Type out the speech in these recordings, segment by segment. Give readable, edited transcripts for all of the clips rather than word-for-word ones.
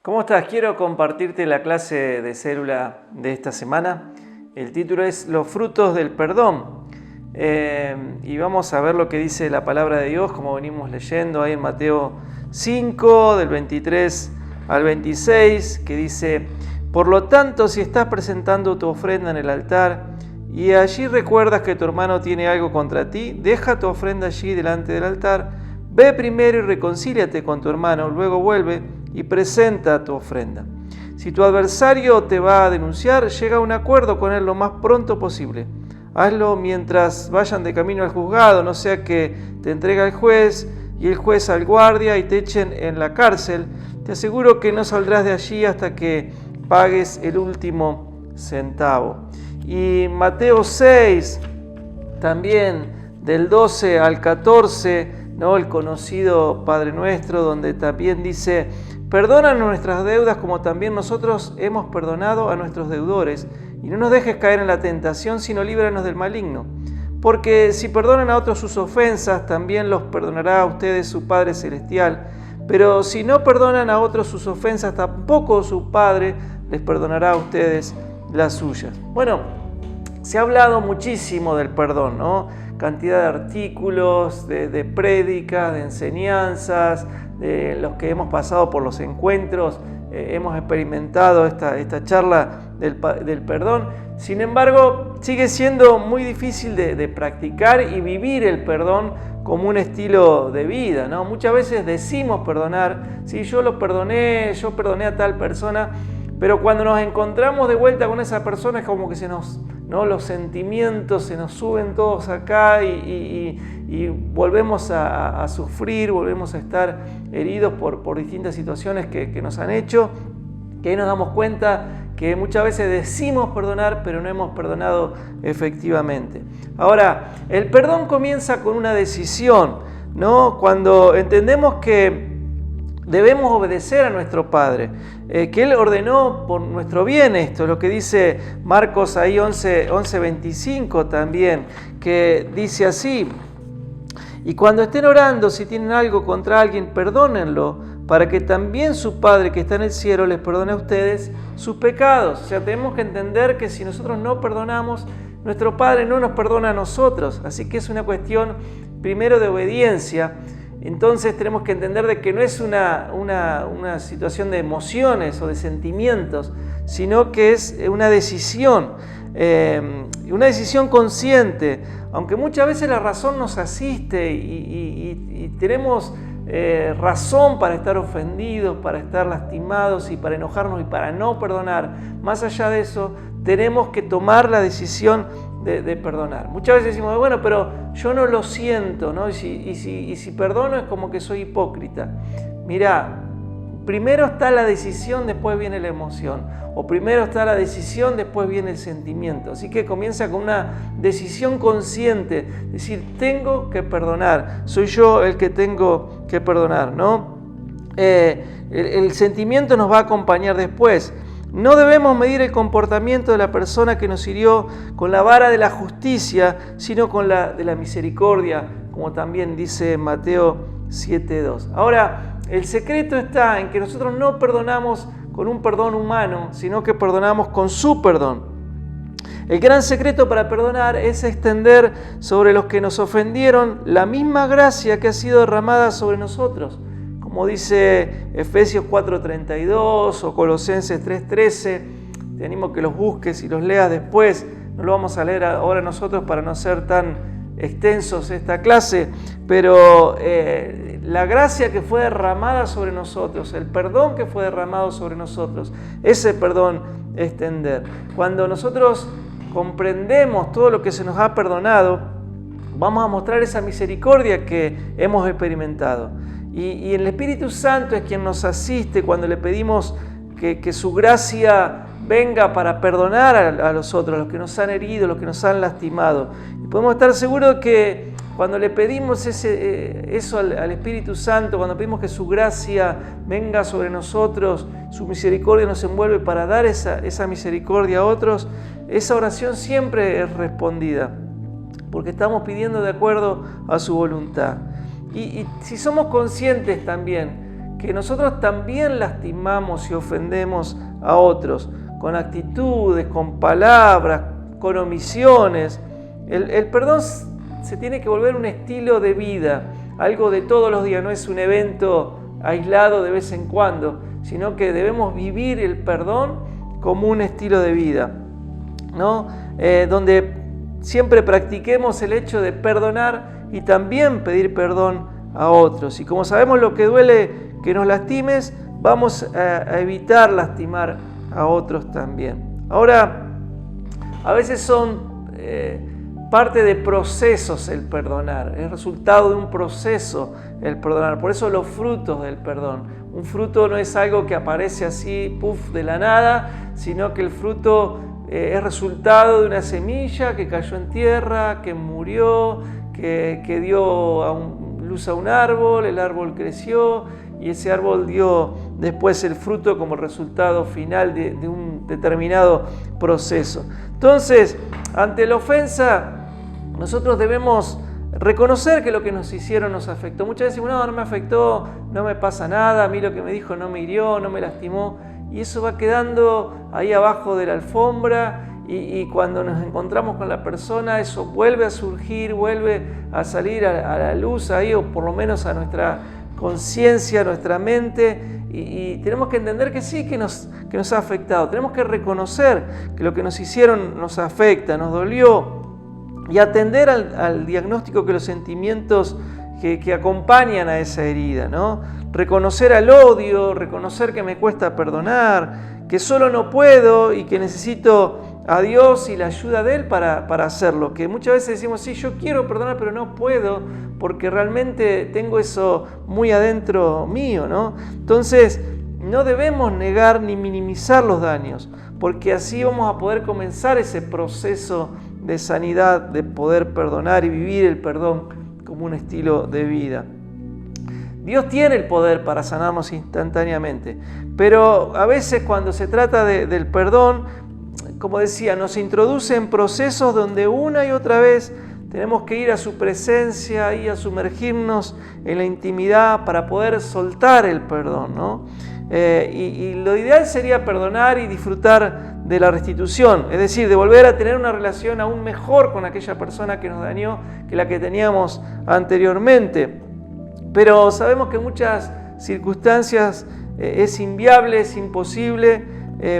¿Cómo estás? Quiero compartirte la clase de célula de esta semana. El título es Los frutos del perdón. Y vamos a ver lo que dice la palabra de Dios, como venimos leyendo ahí en Mateo 5, del 23 al 26, que dice: Por lo tanto, si estás presentando tu ofrenda en el altar y allí recuerdas que tu hermano tiene algo contra ti, deja tu ofrenda allí delante del altar, ve primero y reconcíliate con tu hermano, luego vuelve y presenta tu ofrenda. Si tu adversario te va a denunciar, llega a un acuerdo con él lo más pronto posible. Hazlo mientras vayan de camino al juzgado, no sea que te entregue al juez y el juez al guardia y te echen en la cárcel. Te aseguro que no saldrás de allí hasta que pagues el último centavo. Y Mateo 6, también del 12 al 14, ¿no? El conocido Padre Nuestro, donde también dice: Perdona nuestras deudas como también nosotros hemos perdonado a nuestros deudores, y no nos dejes caer en la tentación, sino líbranos del maligno. Porque si perdonan a otros sus ofensas, también los perdonará a ustedes su Padre Celestial. Pero si no perdonan a otros sus ofensas, tampoco su Padre les perdonará a ustedes las suyas. Bueno, se ha hablado muchísimo del perdón, ¿no? Cantidad de artículos, de prédicas, de enseñanzas, de los que hemos pasado por los encuentros, hemos experimentado esta charla del perdón. Sin embargo, sigue siendo muy difícil de practicar y vivir el perdón como un estilo de vida, ¿no? Muchas veces decimos perdonar: sí, yo perdoné a tal persona, pero cuando nos encontramos de vuelta con esa persona es como que los sentimientos se nos suben todos acá y volvemos a sufrir, volvemos a estar heridos por distintas situaciones que nos han hecho, que ahí nos damos cuenta que muchas veces decimos perdonar, pero no hemos perdonado efectivamente. Ahora, el perdón comienza con una decisión, ¿no? Cuando entendemos que debemos obedecer a nuestro Padre, que Él ordenó por nuestro bien esto, lo que dice Marcos ahí 11:25 también, que dice así: Y cuando estén orando, si tienen algo contra alguien, perdónenlo, para que también su Padre que está en el cielo les perdone a ustedes sus pecados. O sea, tenemos que entender que si nosotros no perdonamos, nuestro Padre no nos perdona a nosotros. Así que es una cuestión primero de obediencia. Entonces tenemos que entender de que no es una situación de emociones o de sentimientos, sino que es una decisión consciente, aunque muchas veces la razón nos asiste y tenemos razón para estar ofendidos, para estar lastimados y para enojarnos y para no perdonar. Más allá de eso, tenemos que tomar la decisión de perdonar. Muchas veces decimos: bueno, pero yo no lo siento, ¿no? Y si perdono es como que soy hipócrita. Mirá, primero está la decisión, después viene la emoción. O primero está la decisión, después viene el sentimiento. Así que comienza con una decisión consciente, decir: tengo que perdonar, soy yo el que tengo que perdonar, ¿no? El sentimiento nos va a acompañar después. No debemos medir el comportamiento de la persona que nos hirió con la vara de la justicia, sino con la de la misericordia, como también dice Mateo 7:2. Ahora, el secreto está en que nosotros no perdonamos con un perdón humano, sino que perdonamos con su perdón. El gran secreto para perdonar es extender sobre los que nos ofendieron la misma gracia que ha sido derramada sobre nosotros. Como dice Efesios 4:32 o Colosenses 3:13, te animo que los busques y los leas después. No lo vamos a leer ahora nosotros para no ser tan extensos esta clase, pero la gracia que fue derramada sobre nosotros, el perdón que fue derramado sobre nosotros, ese perdón extender. Cuando nosotros comprendemos todo lo que se nos ha perdonado, vamos a mostrar esa misericordia que hemos experimentado. Y el Espíritu Santo es quien nos asiste cuando le pedimos que su gracia venga para perdonar a los otros, a los que nos han herido, a los que nos han lastimado. Y podemos estar seguros que cuando le pedimos eso al Espíritu Santo, cuando pedimos que su gracia venga sobre nosotros, su misericordia nos envuelve para dar esa misericordia a otros, esa oración siempre es respondida, porque estamos pidiendo de acuerdo a su voluntad. Y si somos conscientes también que nosotros también lastimamos y ofendemos a otros, con actitudes, con palabras, con omisiones. El perdón se tiene que volver un estilo de vida, algo de todos los días, no es un evento aislado de vez en cuando, sino que debemos vivir el perdón como un estilo de vida, ¿no? Donde siempre practiquemos el hecho de perdonar y también pedir perdón a otros. Y como sabemos lo que duele que nos lastimes, vamos a evitar lastimar a otros también. Ahora, a veces son parte de procesos el perdonar, es resultado de un proceso el perdonar. Por eso los frutos del perdón. Un fruto no es algo que aparece así, puff, de la nada, sino que el fruto es resultado de una semilla que cayó en tierra, que murió, que dio luz a un árbol, el árbol creció y ese árbol dio después el fruto como resultado final de un determinado proceso. Entonces, ante la ofensa, nosotros debemos reconocer que lo que nos hicieron nos afectó. Muchas veces decimos, no me afectó, no me pasa nada, a mí lo que me dijo no me hirió, no me lastimó. Y eso va quedando ahí abajo de la alfombra y cuando nos encontramos con la persona, eso vuelve a surgir, vuelve a salir a la luz ahí, o por lo menos a nuestra conciencia, a nuestra mente. Y tenemos que entender que sí, que nos ha afectado. Tenemos que reconocer que lo que nos hicieron nos afecta, nos dolió. Y atender al diagnóstico que los sentimientos que acompañan a esa herida, ¿no? Reconocer al odio, reconocer que me cuesta perdonar, que solo no puedo y que necesito a Dios y la ayuda de Él para hacerlo. Que muchas veces decimos, sí, yo quiero perdonar, pero no puedo porque realmente tengo eso muy adentro mío, ¿no? Entonces, no debemos negar ni minimizar los daños, porque así vamos a poder comenzar ese proceso de sanidad, de poder perdonar y vivir el perdón como un estilo de vida. Dios tiene el poder para sanarnos instantáneamente, pero a veces cuando se trata del perdón, como decía, nos introduce en procesos donde una y otra vez tenemos que ir a su presencia y a sumergirnos en la intimidad para poder soltar el perdón, ¿no? Y lo ideal sería perdonar y disfrutar de la restitución, es decir, de volver a tener una relación aún mejor con aquella persona que nos dañó que la que teníamos anteriormente. Pero sabemos que en muchas circunstancias es inviable, es imposible,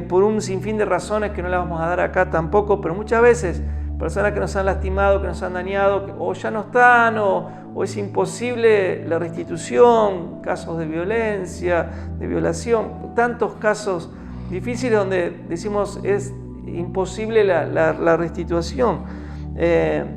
por un sinfín de razones que no las vamos a dar acá tampoco, pero muchas veces personas que nos han lastimado, que nos han dañado, o ya no están, o es imposible la restitución, casos de violencia, de violación, tantos casos difíciles donde decimos es imposible la restitución.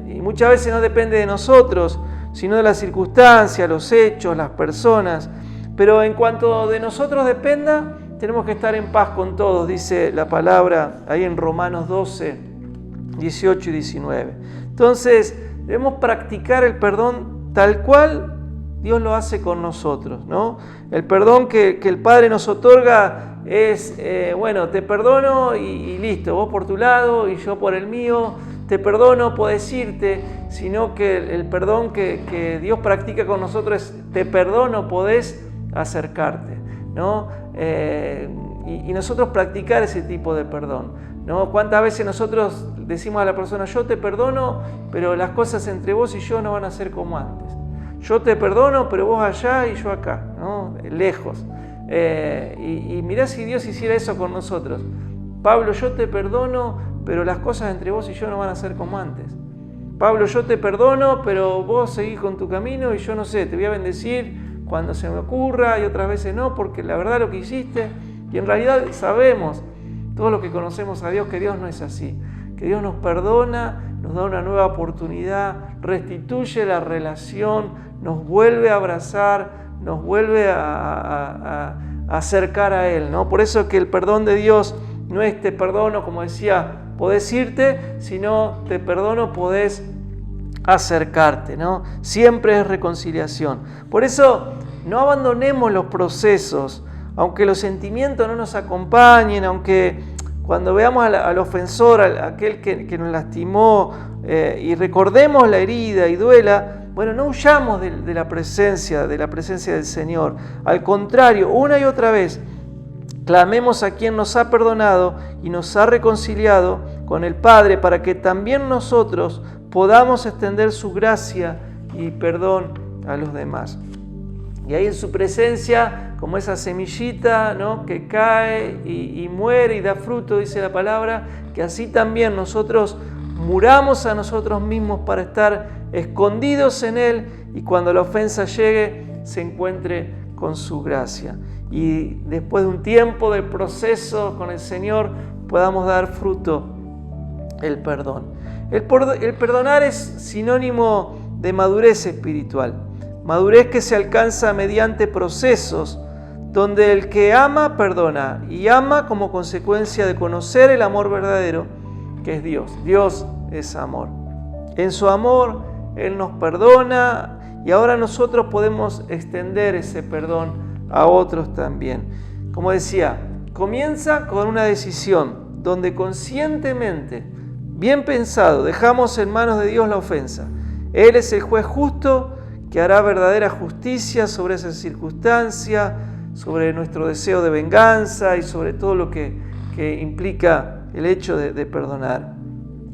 Y muchas veces no depende de nosotros, sino de las circunstancias, los hechos, las personas. Pero en cuanto de nosotros dependa, tenemos que estar en paz con todos, dice la palabra ahí en Romanos 12, 18 y 19. Entonces, debemos practicar el perdón tal cual Dios lo hace con nosotros, ¿no? El perdón que el Padre nos otorga es, bueno, te perdono y listo, vos por tu lado y yo por el mío, te perdono, podés irte, sino que el perdón que Dios practica con nosotros es, te perdono, podés acercarte, ¿no? Y nosotros practicar ese tipo de perdón, ¿no? ¿Cuántas veces nosotros decimos a la persona, yo te perdono, pero las cosas entre vos y yo no van a ser como antes? Yo te perdono, pero vos allá y yo acá, ¿no? Lejos. Y mirá si Dios hiciera eso con nosotros. Pablo, yo te perdono, pero las cosas entre vos y yo no van a ser como antes. Pablo, yo te perdono, pero vos seguís con tu camino y yo no sé, te voy a bendecir cuando se me ocurra y otras veces no, porque la verdad lo que hiciste, y en realidad sabemos, todos los que conocemos a Dios, que Dios no es así, que Dios nos perdona, nos da una nueva oportunidad, restituye la relación, nos vuelve a abrazar, nos vuelve a acercar a Él, ¿no? Por eso que el perdón de Dios no es te perdono, como decía, podés irte, sino te perdono, podés acercarte, ¿no? Siempre es reconciliación. Por eso no abandonemos los procesos, aunque los sentimientos no nos acompañen, aunque cuando veamos al ofensor, a aquel que nos lastimó, y recordemos la herida y duela, Bueno, no huyamos de la presencia del Señor. Al contrario, una y otra vez, clamemos a quien nos ha perdonado y nos ha reconciliado con el Padre para que también nosotros podamos extender su gracia y perdón a los demás. Y ahí en su presencia, como esa semillita, ¿no?, que cae y muere y da fruto, dice la palabra, que así también nosotros muramos a nosotros mismos para estar escondidos en Él y cuando la ofensa llegue se encuentre con su gracia. Y después de un tiempo del proceso con el Señor podamos dar fruto el perdón. El perdonar es sinónimo de madurez espiritual. Madurez que se alcanza mediante procesos donde el que ama perdona y ama como consecuencia de conocer el amor verdadero que es Dios. Dios es amor. En su amor Él nos perdona y ahora nosotros podemos extender ese perdón a otros también. Como decía, comienza con una decisión donde conscientemente, bien pensado, dejamos en manos de Dios la ofensa. Él es el juez justo que hará verdadera justicia sobre esa circunstancia, sobre nuestro deseo de venganza y sobre todo lo que implica el hecho de perdonar.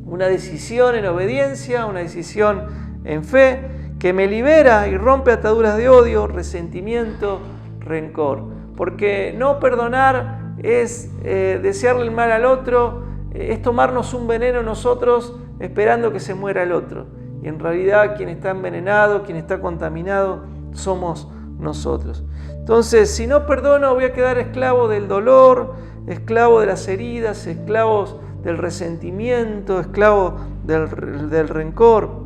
Una decisión en obediencia, una decisión en fe que me libera y rompe ataduras de odio, resentimiento, rencor. Porque no perdonar es desearle el mal al otro, es tomarnos un veneno nosotros esperando que se muera el otro. Y en realidad quien está envenenado, quien está contaminado, somos nosotros. Entonces, si no perdono, voy a quedar esclavo del dolor, esclavo de las heridas, esclavo del resentimiento, esclavo del rencor.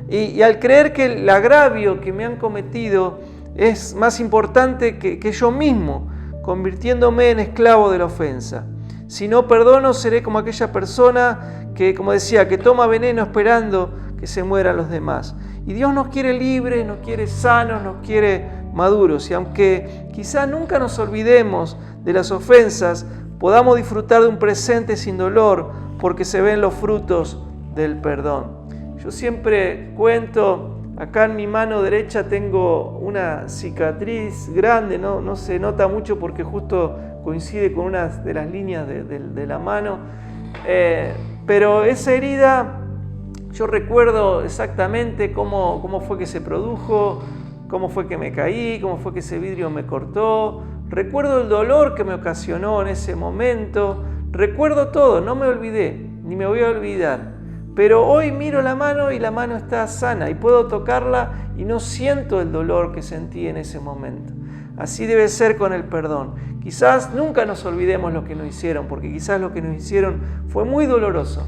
Y al creer que el agravio que me han cometido es más importante que yo mismo, convirtiéndome en esclavo de la ofensa. Si no perdono, seré como aquella persona que, como decía, que toma veneno esperando que se mueran los demás. Y Dios nos quiere libres, nos quiere sanos, nos quiere maduros. Y aunque quizás nunca nos olvidemos de las ofensas, podamos disfrutar de un presente sin dolor, porque se ven los frutos del perdón. Yo siempre cuento, acá en mi mano derecha tengo una cicatriz grande, no se nota mucho porque justo coincide con una de las líneas de la mano, pero esa herida, yo recuerdo exactamente cómo fue que se produjo, cómo fue que me caí, cómo fue que ese vidrio me cortó, recuerdo el dolor que me ocasionó en ese momento, recuerdo todo, no me olvidé, ni me voy a olvidar. Pero hoy miro la mano y la mano está sana y puedo tocarla y no siento el dolor que sentí en ese momento. Así debe ser con el perdón. Quizás nunca nos olvidemos lo que nos hicieron, porque quizás lo que nos hicieron fue muy doloroso.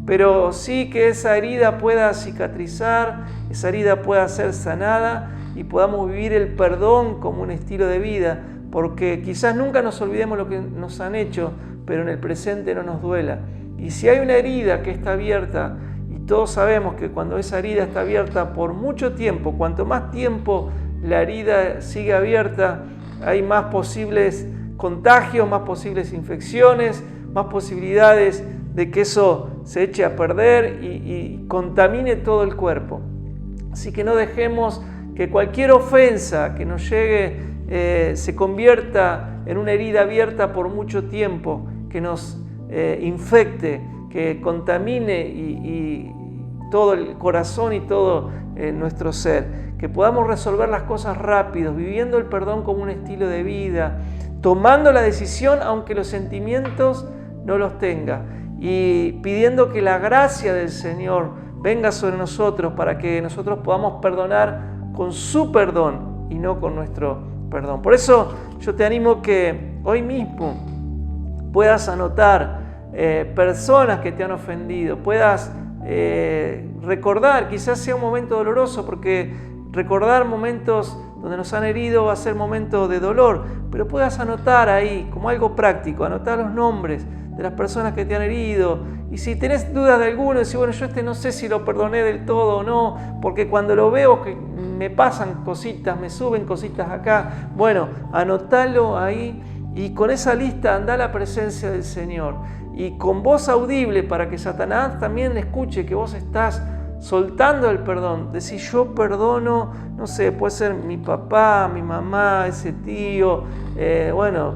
Pero sí que esa herida pueda cicatrizar, esa herida pueda ser sanada y podamos vivir el perdón como un estilo de vida, porque quizás nunca nos olvidemos lo que nos han hecho, pero en el presente no nos duela. Y si hay una herida que está abierta, y todos sabemos que cuando esa herida está abierta por mucho tiempo, cuanto más tiempo la herida sigue abierta, hay más posibles contagios, más posibles infecciones, más posibilidades de que eso se eche a perder y contamine todo el cuerpo. Así que no dejemos que cualquier ofensa que nos llegue se convierta en una herida abierta por mucho tiempo, que nos infecte, que contamine y todo el corazón y todo nuestro ser. Que podamos resolver las cosas rápido, viviendo el perdón como un estilo de vida, tomando la decisión aunque los sentimientos no los tenga y pidiendo que la gracia del Señor venga sobre nosotros para que nosotros podamos perdonar con su perdón y no con nuestro perdón. Por eso yo te animo que hoy mismo puedas anotar personas que te han ofendido, puedas recordar, quizás sea un momento doloroso porque recordar momentos donde nos han herido va a ser momento de dolor, pero puedas anotar ahí como algo práctico, anotar los nombres de las personas que te han herido. Y si tenés dudas de alguno, decís, bueno, yo no sé si lo perdoné del todo o no, porque cuando lo veo que me pasan cositas, me suben cositas acá. Bueno, anotalo ahí y con esa lista anda a la presencia del Señor. Y con voz audible para que Satanás también escuche que vos estás soltando el perdón. Decir, yo perdono, no sé, puede ser mi papá, mi mamá, ese tío,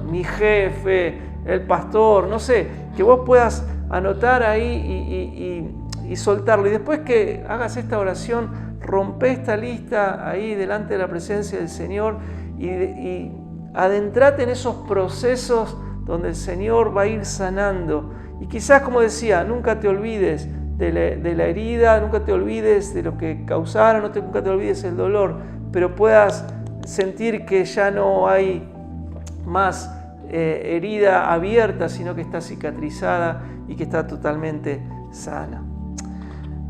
mi jefe, el pastor, no sé, que vos puedas anotar ahí y soltarlo. Y después que hagas esta oración, rompe esta lista ahí delante de la presencia del Señor y adentrate en esos procesos donde el Señor va a ir sanando. Y quizás, como decía, nunca te olvides de la herida, nunca te olvides de lo que causaron, nunca te olvides el dolor, pero puedas sentir que ya no hay más herida abierta, sino que está cicatrizada y que está totalmente sana.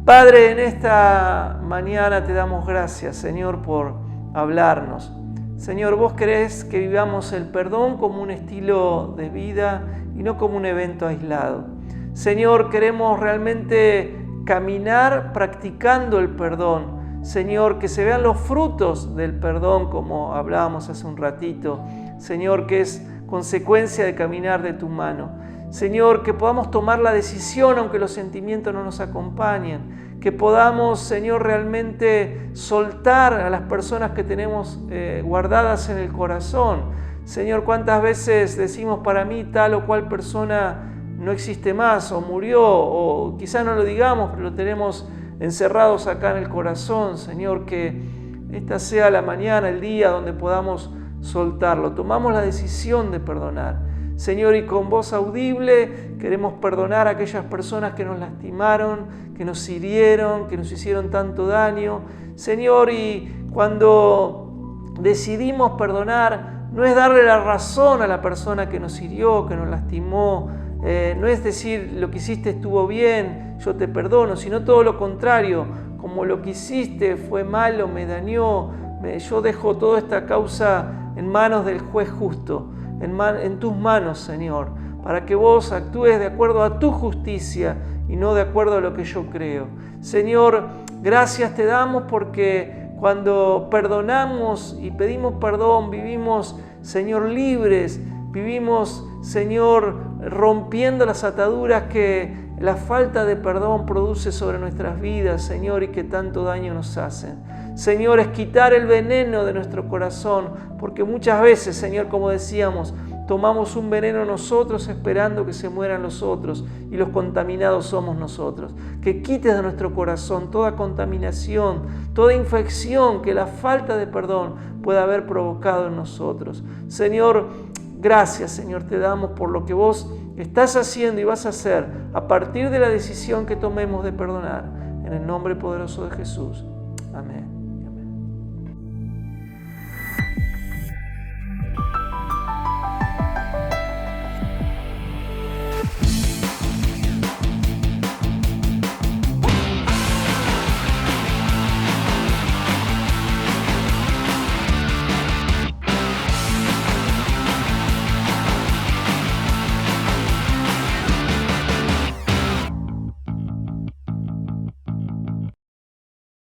Padre, en esta mañana te damos gracias, Señor, por hablarnos. Señor, vos querés que vivamos el perdón como un estilo de vida y no como un evento aislado. Señor, queremos realmente caminar practicando el perdón. Señor, que se vean los frutos del perdón, como hablábamos hace un ratito. Señor, que es consecuencia de caminar de tu mano. Señor, que podamos tomar la decisión aunque los sentimientos no nos acompañen. Que podamos, Señor, realmente soltar a las personas que tenemos guardadas en el corazón. Señor, ¿cuántas veces decimos para mí tal o cual persona no existe más o murió, o quizás no lo digamos, pero lo tenemos encerrados acá en el corazón? Señor, que esta sea la mañana, el día donde podamos soltarlo. Tomamos la decisión de perdonar. Señor, y con voz audible queremos perdonar a aquellas personas que nos lastimaron, que nos hirieron, que nos hicieron tanto daño. Señor, y cuando decidimos perdonar, no es darle la razón a la persona que nos hirió, que nos lastimó, no es decir lo que hiciste estuvo bien, yo te perdono, sino todo lo contrario, como lo que hiciste fue malo, me dañó, yo dejo toda esta causa en manos del juez justo, en tus manos, Señor, para que vos actúes de acuerdo a tu justicia y no de acuerdo a lo que yo creo. Señor, gracias te damos porque cuando perdonamos y pedimos perdón, vivimos, Señor, libres, vivimos, Señor, rompiendo las ataduras que la falta de perdón produce sobre nuestras vidas, Señor, y que tanto daño nos hacen. Señor, es quitar el veneno de nuestro corazón, porque muchas veces, Señor, como decíamos, tomamos un veneno nosotros esperando que se mueran los otros y los contaminados somos nosotros. Que quites de nuestro corazón toda contaminación, toda infección que la falta de perdón pueda haber provocado en nosotros. Señor, gracias, Señor, te damos por lo que vos estás haciendo y vas a hacer a partir de la decisión que tomemos de perdonar. En el nombre poderoso de Jesús. Amén.